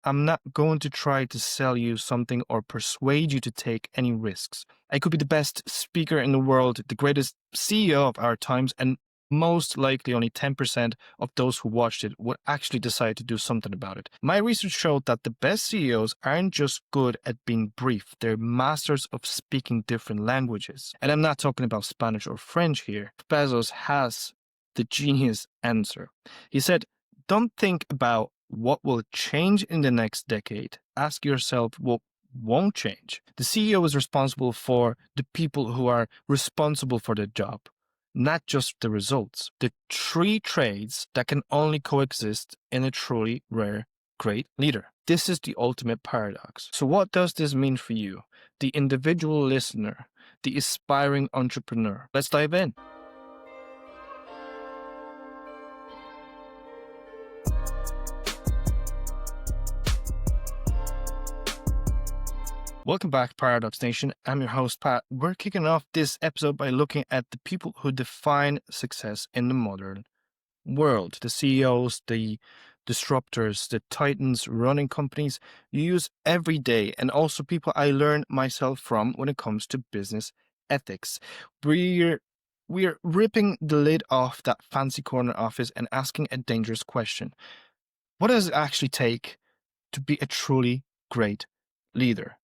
I'm not going to try to sell you something or persuade you to take any risks. I could be the best speaker in the world, the greatest CEO of our times, and most likely only 10% of those who watched it would actually decide to do something about it. My research showed that the best CEOs aren't just good at being brief, they're masters of speaking different languages. And I'm not talking about Spanish or French here. Bezos has the genius answer. He said, don't think about what will change in the next decade. Ask yourself what won't change. The CEO is responsible for the people who are responsible for the job, not just the results. The three traits that can only coexist in a truly rare, great leader. This is the ultimate paradox. So what does this mean for you, the individual listener, the aspiring entrepreneur? Let's dive in. Welcome back, Paradox Nation. I'm your host, Pat. We're kicking off this episode by looking at the people who define success in the modern world. The CEOs, the disruptors, the titans running companies you use every day, and also people I learn myself from when it comes to business ethics. We're ripping the lid off that fancy corner office and asking a dangerous question. What does it actually take to be a truly great leader?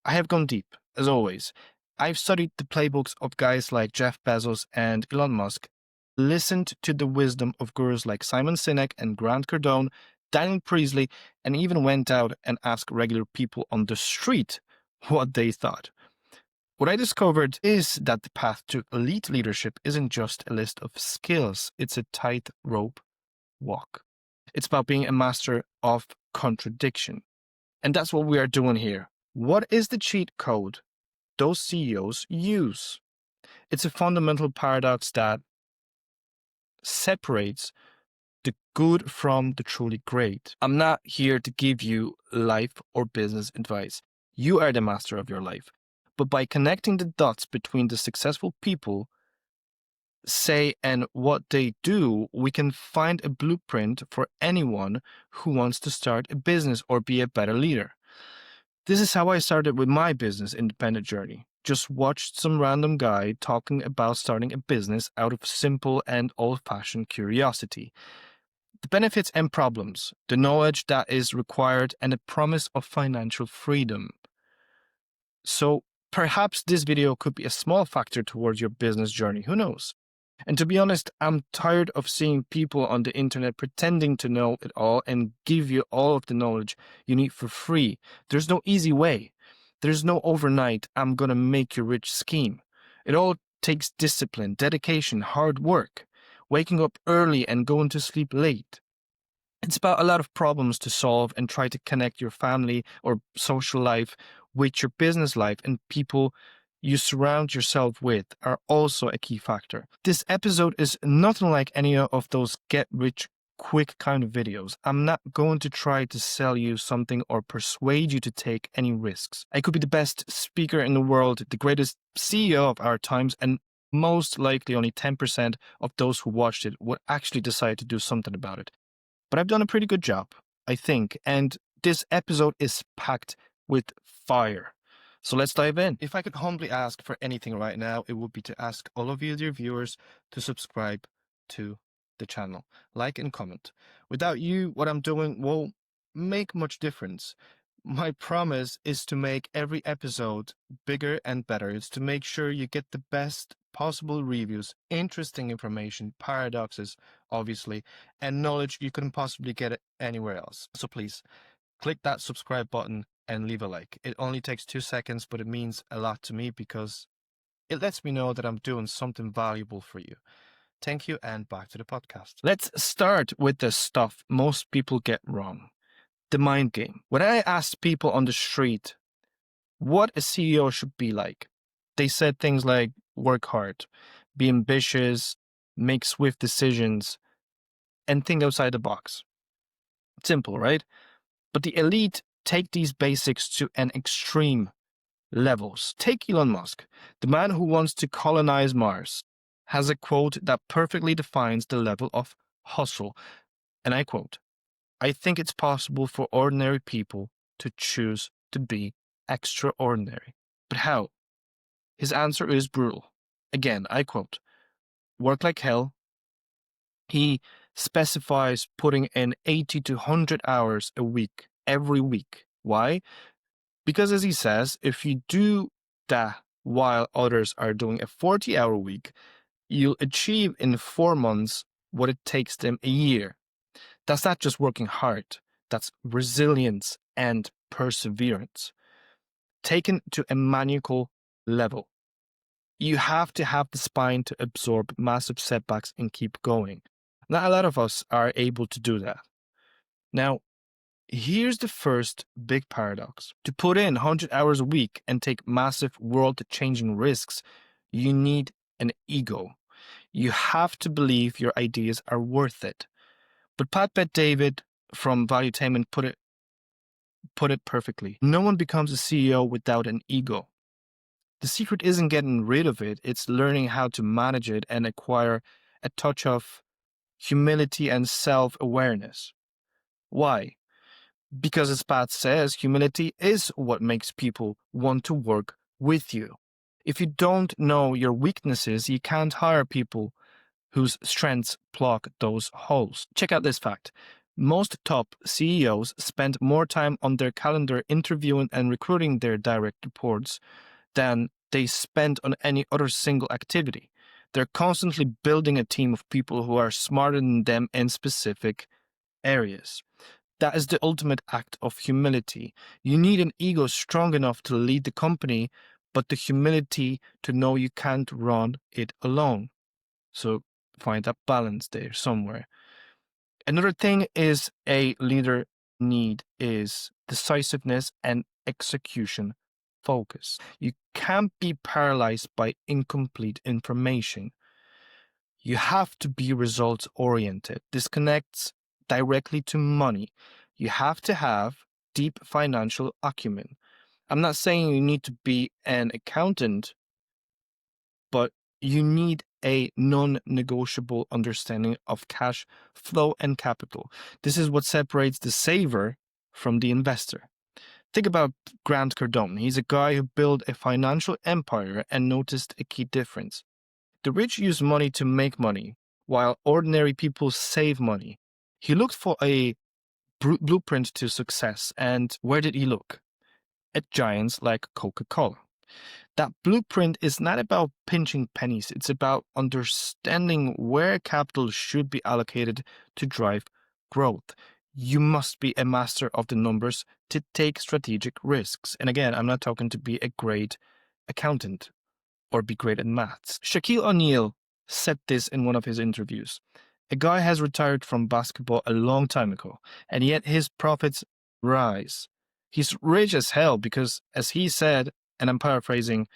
I have gone deep, as always. I've studied the playbooks of guys like Jeff Bezos and Elon Musk, listened to the wisdom of gurus like Sinek and Cardone, Daniel Priestley, and even went out and asked regular people on the street what they thought. What I discovered is that the path to elite leadership isn't just a list of skills, it's a tightrope walk. It's about being a master of contradiction. And that's what we are doing here. What is the cheat code those CEOs use? It's a fundamental paradox that separates the good from the truly great. I'm not here to give you life or business advice. You are the master of your life. But by connecting the dots between the successful people say and what they do, we can find a blueprint for anyone who wants to start a business or be a better leader. This is how I started with my business independent journey. Just watched some random guy talking about starting a business out of simple and old-fashioned curiosity. The benefits and problems, the knowledge that is required, and the promise of financial freedom. So perhaps this video could be a small factor towards your business journey. Who knows? And to be honest, I'm tired of seeing people on the internet pretending to know it all and give you all of the knowledge you need for free. There's no easy way. There's no overnight, I'm gonna make you rich scheme. It all takes discipline, dedication, hard work, waking up early and going to sleep late. It's about a lot of problems to solve and try to connect your family or social life with your business life, and people you surround yourself with are also a key factor. This episode is nothing like any of those get-rich-quick kind of videos. I'm not going to try to sell you something or persuade you to take any risks. I could be the best speaker in the world, the greatest CEO of our times, and most likely only 10% of those who watched it would actually decide to do something about it. But I've done a pretty good job, I think, and this episode is packed with fire. So let's dive in. If I could humbly ask for anything right now, it would be to ask all of you, dear viewers, to subscribe to the channel, like and comment. Without you, what I'm doing won't make much difference. My promise is to make every episode bigger and better. It's to make sure you get the best possible reviews, interesting information, paradoxes, obviously, and knowledge you couldn't possibly get it anywhere else. So please, click that subscribe button and leave a like. It only takes 2 seconds, but it means a lot to me because it lets me know that I'm doing something valuable for you. Thank you, and back to the podcast. Let's start with the stuff most people get wrong. The mind game. When I asked people on the street what a CEO should be like, they said things like work hard, be ambitious, make swift decisions, and think outside the box. Simple, right? But the elite take these basics to an extreme levels. Take Elon Musk, the man who wants to colonize Mars, has a quote that perfectly defines the level of hustle. And I quote, I think it's possible for ordinary people to choose to be extraordinary. But how? His answer is brutal. Again, I quote, work like hell. He specifies putting in 80 to 100 hours a week, every week. Why? Because as he says, if you do that while others are doing a 40-hour week, you'll achieve in 4 months what it takes them a year. That's not just working hard, that's resilience and perseverance. Taken to a maniacal level. You have to have the spine to absorb massive setbacks and keep going. Not a lot of us are able to do that. Now, here's the first big paradox. To put in 100 hours a week and take massive world-changing risks, you need an ego. You have to believe your ideas are worth it. But Pat Bet-David from Valuetainment put it perfectly. No one becomes a CEO without an ego. The secret isn't getting rid of it, it's learning how to manage it and acquire a touch of humility and self-awareness. Why? Because as Pat says, humility is what makes people want to work with you. If you don't know your weaknesses, you can't hire people whose strengths plug those holes. Check out this fact. Most top CEOs spend more time on their calendar interviewing and recruiting their direct reports than they spend on any other single activity. They're constantly building a team of people who are smarter than them in specific areas. That is the ultimate act of humility. You need an ego strong enough to lead the company, but the humility to know you can't run it alone. So find that balance there somewhere. Another thing is a leader need is decisiveness and execution focus. You can't be paralyzed by incomplete information. You have to be results oriented. This connects directly to money. You have to have deep financial acumen. I'm not saying you need to be an accountant, but you need a non-negotiable understanding of cash flow and capital. This is what separates the saver from the investor. Think about Grant Cardone. He's a guy who built a financial empire and noticed a key difference. The rich use money to make money, while ordinary people save money. He looked for a blueprint to success, and where did he look? At giants like Coca-Cola. That blueprint is not about pinching pennies, it's about understanding where capital should be allocated to drive growth. You must be a master of the numbers to take strategic risks. And again, I'm not talking to be a great accountant or be great at maths. Shaquille O'Neal said this in one of his interviews. A guy has retired from basketball a long time ago, and yet his profits rise. He's rich as hell because, as he said, and I'm paraphrasing,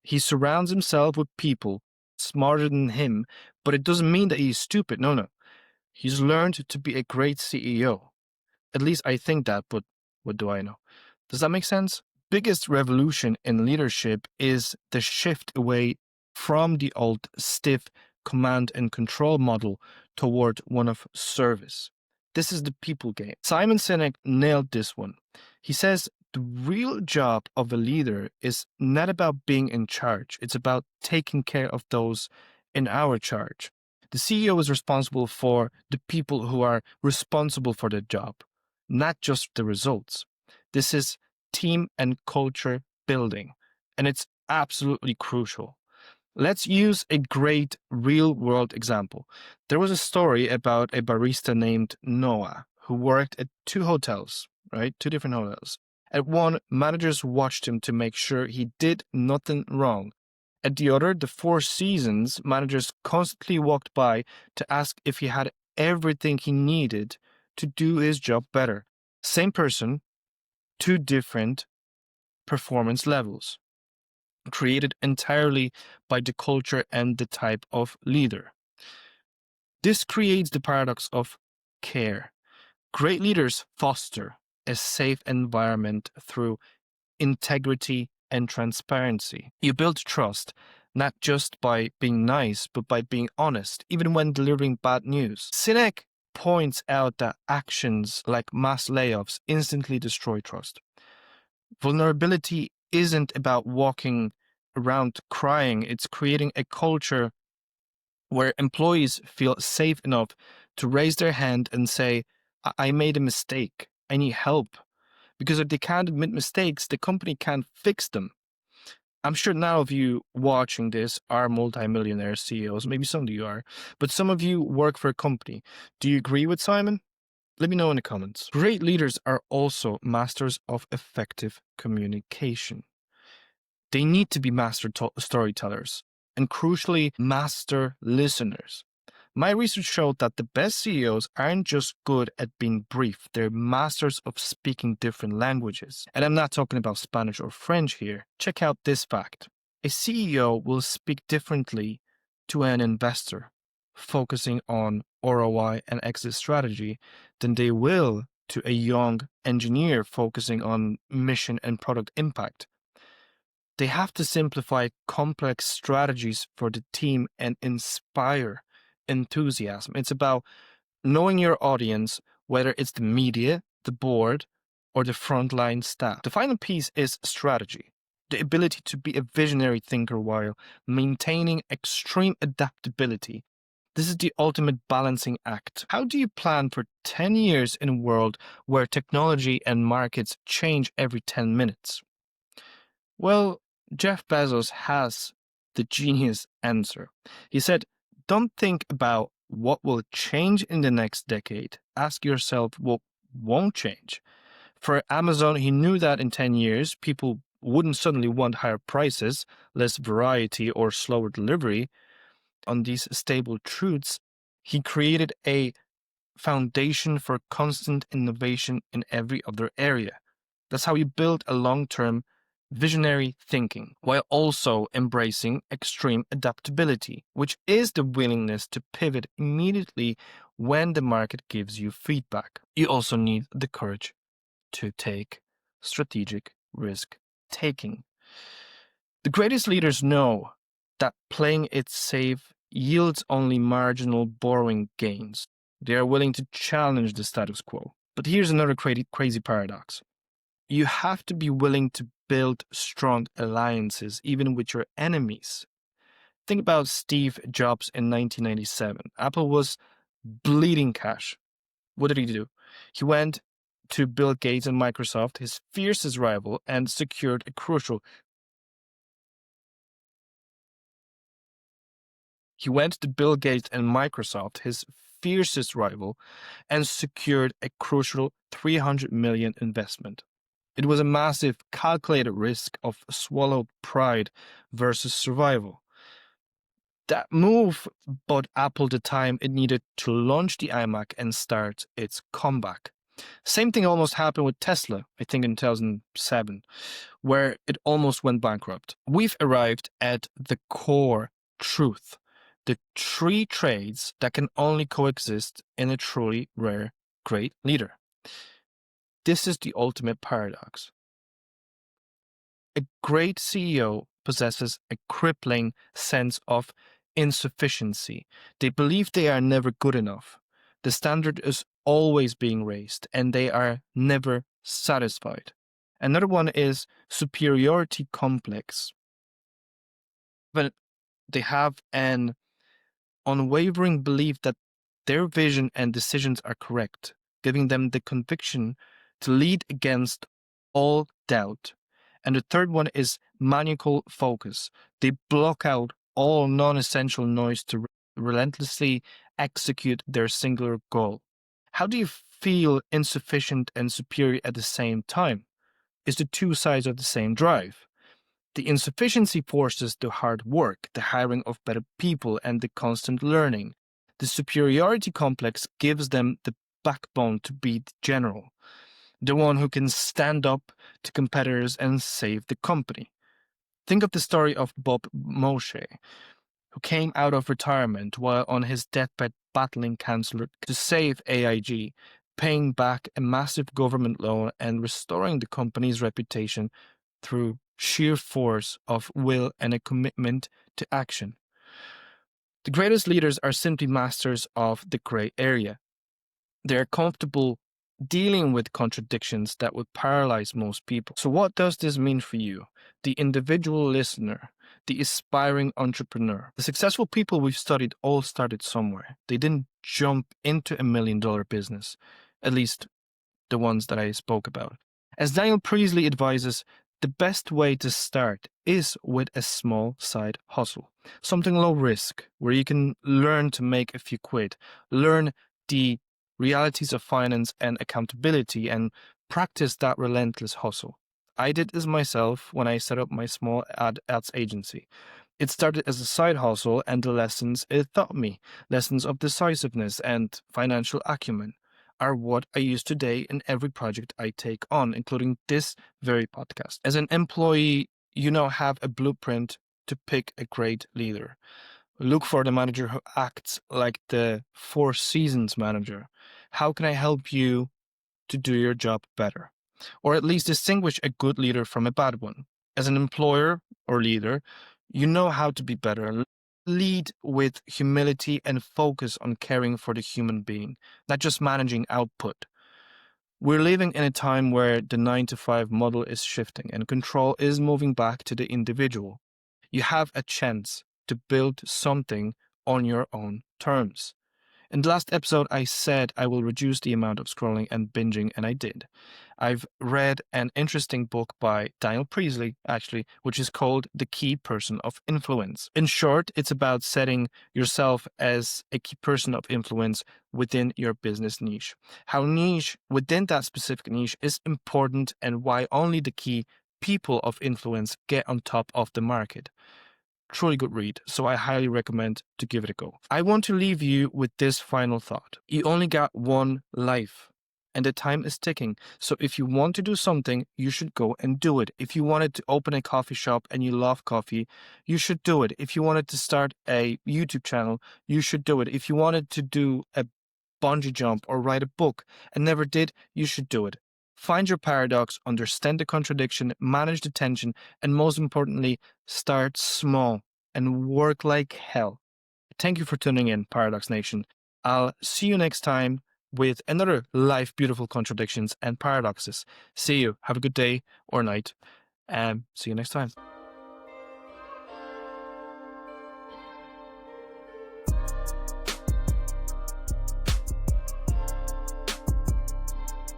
he surrounds himself with people smarter than him, but it doesn't mean that he's stupid. No. He's learned to be a great CEO. At least I think that, but what do I know? Does that make sense? Biggest revolution in leadership is the shift away from the old stiff command and control model toward one of service. This is the people game. Simon Sinek nailed this one. He says the real job of a leader is not about being in charge. It's about taking care of those in our charge. The CEO is responsible for the people who are responsible for the job, not just the results. This is team and culture building, and it's absolutely crucial. Let's use a great real-world example. There was a story about a barista named Noah who worked at two hotels, right? Two different hotels. At one, managers watched him to make sure he did nothing wrong. At the other, the Four Seasons, managers constantly walked by to ask if he had everything he needed to do his job better. Same person, two different performance levels, created entirely by the culture and the type of leader. This creates the paradox of care. Great leaders foster a safe environment through integrity and transparency. You build trust not just by being nice, but by being honest, even when delivering bad news. Sinek points out that actions like mass layoffs instantly destroy trust. Vulnerability isn't about walking around crying, it's creating a culture where employees feel safe enough to raise their hand and say, I made a mistake, I need help. Because if they can't admit mistakes, the company can't fix them. I'm sure none of you watching this are multimillionaire CEOs. Maybe some of you are, but some of you work for a company. Do you agree with Simon? Let me know in the comments. Great leaders are also masters of effective communication. They need to be master storytellers and, crucially, master listeners. My research showed that the best CEOs aren't just good at being brief, they're masters of speaking different languages. And I'm not talking about Spanish or French here. Check out this fact. A CEO will speak differently to an investor focusing on ROI and exit strategy than they will to a young engineer focusing on mission and product impact. They have to simplify complex strategies for the team and inspire enthusiasm. It's about knowing your audience, whether it's the media, the board, or the frontline staff. The final piece is strategy, the ability to be a visionary thinker while maintaining extreme adaptability. This is the ultimate balancing act. How do you plan for 10 years in a world where technology and markets change every 10 minutes? Well, Jeff Bezos has the genius answer. He said, don't think about what will change in the next decade. Ask yourself what won't change. For Amazon, he knew that in 10 years, people wouldn't suddenly want higher prices, less variety, or slower delivery. On these stable truths, he created a foundation for constant innovation in every other area. That's how you build a long-term visionary thinking while also embracing extreme adaptability, which is the willingness to pivot immediately when the market gives you feedback. You also need the courage to take strategic risk taking. The greatest leaders know that playing it safe yields only marginal borrowing gains. They are willing to challenge the status quo. But here's another crazy paradox. You have to be willing to build strong alliances even with your enemies. Think about Steve Jobs in 1997. Apple was bleeding cash. What did he do? He went to Bill Gates and Microsoft, his fiercest rival, and secured a crucial He went to Bill Gates and Microsoft, his fiercest rival, and secured a crucial $300 million investment. It was a massive, calculated risk of swallowed pride versus survival. That move bought Apple the time it needed to launch the iMac and start its comeback. Same thing almost happened with Tesla, I think in 2007, where it almost went bankrupt. We've arrived at the core truth. The three traits that can only coexist in a truly rare great leader. This is the ultimate paradox. A great CEO possesses a crippling sense of insufficiency. They believe they are never good enough. The standard is always being raised, and they are never satisfied. Another one is superiority complex. But they have an unwavering belief that their vision and decisions are correct, giving them the conviction to lead against all doubt. And the third one is maniacal focus. They block out all non-essential noise to relentlessly execute their singular goal. How do you feel insufficient and superior at the same time? It's the two sides of the same drive. The insufficiency forces the hard work, the hiring of better people, and the constant learning. The superiority complex gives them the backbone to be the general, the one who can stand up to competitors and save the company. Think of the story of Bob Moshe, who came out of retirement while on his deathbed battling cancer to save AIG, paying back a massive government loan and restoring the company's reputation through sheer force of will and a commitment to action. The greatest leaders are simply masters of the gray area. They're comfortable dealing with contradictions that would paralyze most people. So what does this mean for you, the individual listener, the aspiring entrepreneur? The successful people we've studied all started somewhere. They didn't jump into $1 million business, at least the ones that I spoke about. As Daniel Priestley advises, the best way to start is with a small side hustle, something low risk, where you can learn to make a few quid, learn the realities of finance and accountability, and practice that relentless hustle. I did this myself when I set up my small ads agency. It started as a side hustle, and the lessons it taught me, lessons of decisiveness and financial acumen, are what I use today in every project I take on, including this very podcast. As an employee, you now have a blueprint to pick a great leader. Look for the manager who acts like the Four Seasons manager. How can I help you to do your job better? Or at least distinguish a good leader from a bad one. As an employer or leader, you know how to be better. Lead with humility and focus on caring for the human being, not just managing output. We're living in a time where the 9-to-5 model is shifting and control is moving back to the individual. You have a chance to build something on your own terms. In the last episode, I said I will reduce the amount of scrolling and binging, and I did. I've read an interesting book by Daniel Priestley, actually, which is called The Key Person of Influence. In short, it's about setting yourself as a key person of influence within your business niche. How niche within that specific niche is important, and why only the key people of influence get on top of the market. Truly good read, so I highly recommend to give it a go. I want to leave you with this final thought. You only got one life, and the time is ticking. So if you want to do something, you should go and do it. If you wanted to open a coffee shop and you love coffee, you should do it. If you wanted to start a YouTube channel, you should do it. If you wanted to do a bungee jump or write a book and never did, you should do it. Find your paradox, understand the contradiction, manage the tension, and most importantly, start small and work like hell. Thank you for tuning in, Paradox Nation. I'll see you next time with another life beautiful contradictions and paradoxes. See you. Have a good day or night, and see you next time.